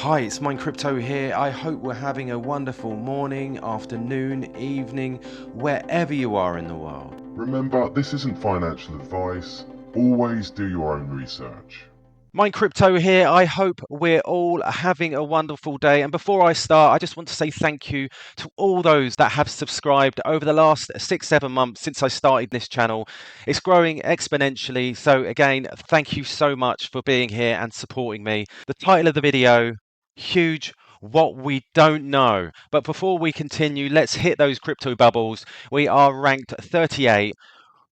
Hi, it's Mine Crypto here. I hope we're having a wonderful morning, afternoon, evening, wherever you are in the world. Remember, this isn't financial advice. Always do your own research. Mine Crypto here. I hope we're all having a wonderful day. And before I start, I just want to say thank you to all those that have subscribed over the last 6-7 months since I started this channel. It's growing exponentially. So again, thank you so much for being here and supporting me. The title of the video, huge. What we don't know. But before we continue, let's hit those crypto bubbles. We are ranked 38.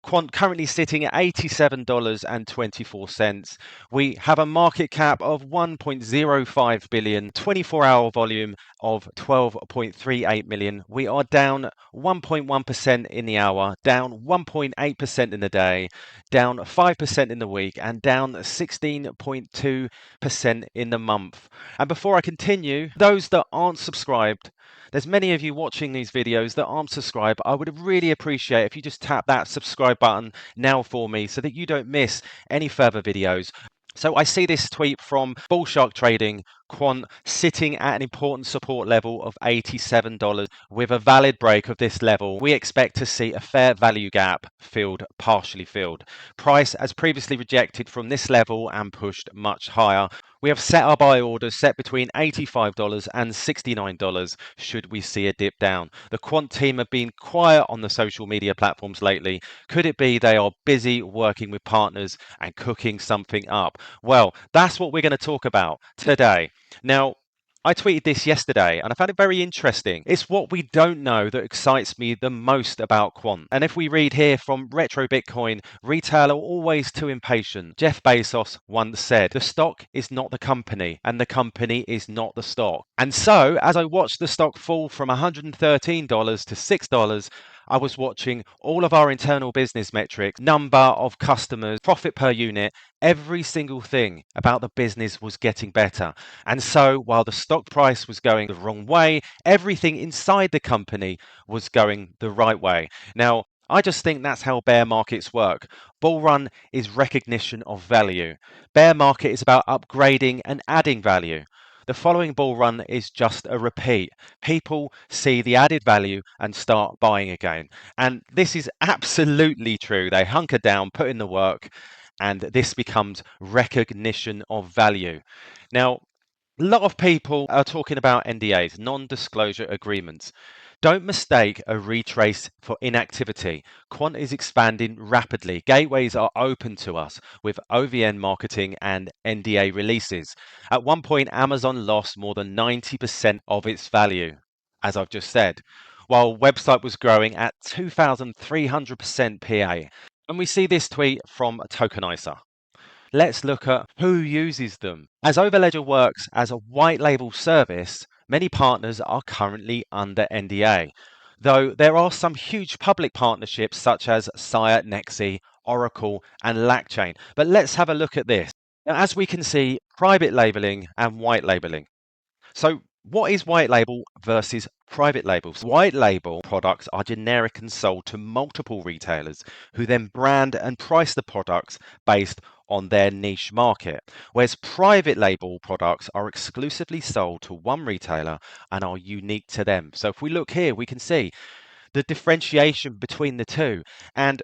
Quant currently sitting at $87.24. We have a market cap of 1.05 billion, 24-hour volume of 12.38 million. We are down 1.1% in the hour, down 1.8% in the day, down 5% in the week, and down 16.2% in the month. And before I continue, those that aren't subscribed, there's many of you watching these videos that aren't subscribed. I would really appreciate if you just tap that subscribe button now for me so that you don't miss any further videos. So I see this tweet from Bullshark Trading, Quant sitting at an important support level of $87 with a valid break of this level. We expect to see a fair value gap partially filled. Price as previously rejected from this level and pushed much higher. We have set our buy orders set between $85 and $69 should we see a dip down. The Quant team have been quiet on the social media platforms lately. Could it be they are busy working with partners and cooking something up? Well, that's what we're going to talk about today. Now, I tweeted this yesterday and I found it very interesting. It's what we don't know that excites me the most about Quant. And if we read here from Retro Bitcoin, retail are always too impatient. Jeff Bezos once said, the stock is not the company and the company is not the stock. And so as I watched the stock fall from $113 to $6, I was watching all of our internal business metrics, number of customers, profit per unit, every single thing about the business was getting better. And so while the stock price was going the wrong way, everything inside the company was going the right way. Now, I just think that's how bear markets work. Bull run is recognition of value. Bear market is about upgrading and adding value. The following bull run is just a repeat. People see the added value and start buying again. And this is absolutely true. They hunker down, put in the work, and this becomes recognition of value. Now, a lot of people are talking about NDAs, non-disclosure agreements. Don't mistake a retrace for inactivity. Quant is expanding rapidly. Gateways are open to us with OVN marketing and NDA releases. At one point, Amazon lost more than 90% of its value, as I've just said, while website was growing at 2,300% PA. And we see this tweet from Tokenizer. Let's look at who uses them. As Overledger works as a white label service, many partners are currently under NDA, though there are some huge public partnerships such as Sire, Nexi, Oracle, and LackChain. But let's have a look at this. Now, as we can see, private labeling and white labeling. So what is white label versus private labels? White label products are generic and sold to multiple retailers who then brand and price the products based on their niche market, whereas private label products are exclusively sold to one retailer and are unique to them. So if we look here, we can see the differentiation between the two, and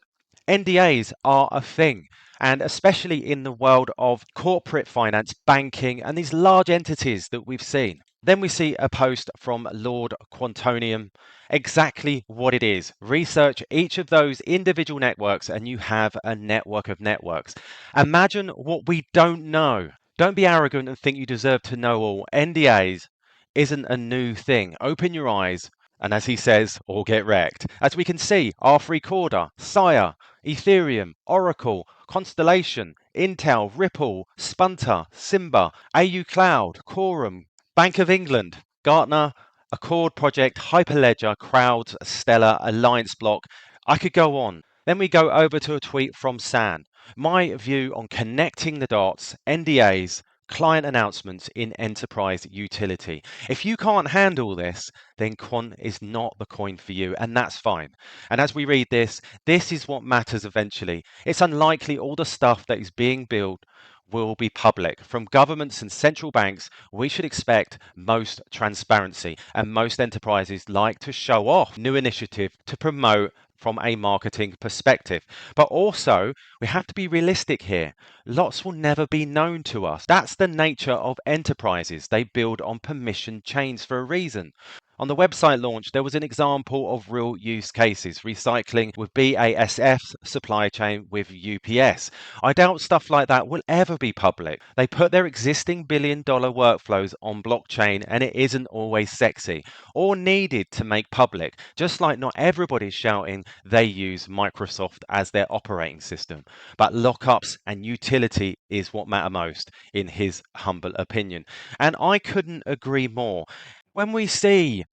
NDAs are a thing. And especially in the world of corporate finance, banking, and these large entities that we've seen. Then we see a post from Lord Quantonium, exactly what it is. Research each of those individual networks and you have a network of networks. Imagine what we don't know. Don't be arrogant and think you deserve to know all. NDAs isn't a new thing. Open your eyes and, as he says, or get wrecked. As we can see, R3 Recorder, Sire, Ethereum, Oracle, Constellation, Intel, Ripple, Spunter, Simba, AU Cloud, Quorum, Bank of England, Gartner, Accord Project, Hyperledger, Crowds, Stellar, Alliance Block. I could go on. Then we go over to a tweet from San. My view on connecting the dots, NDAs, client announcements in enterprise utility. If you can't handle this, then Quant is not the coin for you, and that's fine. And as we read this is what matters eventually. It's unlikely all the stuff that is being built will be public. From governments and central banks, we should expect most transparency, and most enterprises like to show off new initiative to promote from a marketing perspective. But also, we have to be realistic here. Lots will never be known to us. That's the nature of enterprises. They build on permission chains for a reason. On the website launch, there was an example of real use cases, recycling with BASF's supply chain with UPS. I doubt stuff like that will ever be public. They put their existing billion-dollar workflows on blockchain, and it isn't always sexy or needed to make public, just like not everybody's shouting they use Microsoft as their operating system. But lockups and utility is what matter most, in his humble opinion. And I couldn't agree more. When we see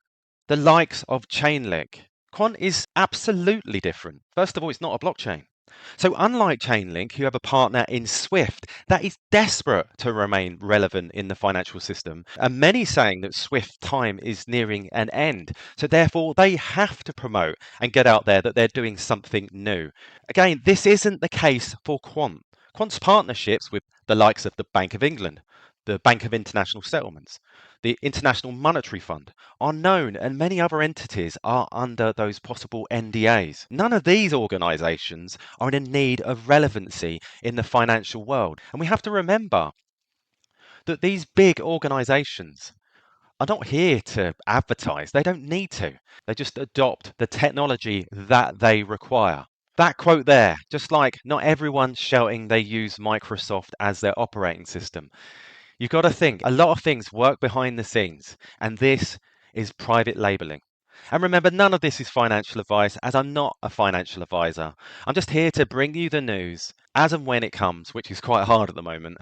the likes of Chainlink, Quant is absolutely different. First of all, it's not a blockchain. So, unlike Chainlink, you have a partner in Swift that is desperate to remain relevant in the financial system, and many saying that Swift time is nearing an end. So, therefore, they have to promote and get out there that they're doing something new. Again, this isn't the case for Quant. Quant's partnerships with the likes of the Bank of England, the Bank of International Settlements, the International Monetary Fund are known, and many other entities are under those possible NDAs. None of these organizations are in need of relevancy in the financial world. And we have to remember that these big organizations are not here to advertise. They don't need to. They just adopt the technology that they require. That quote there, just like not everyone's shouting they use Microsoft as their operating system. You've got to think a lot of things work behind the scenes, and this is private labeling. And remember, none of this is financial advice, as I'm not a financial advisor. I'm just here to bring you the news as and when it comes, which is quite hard at the moment.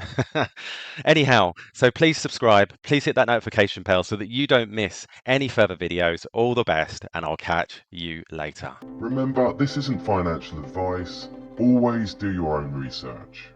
Anyhow, so please subscribe, please hit that notification bell so that you don't miss any further videos. All the best, and I'll catch you later. Remember, this isn't financial advice. Always do your own research.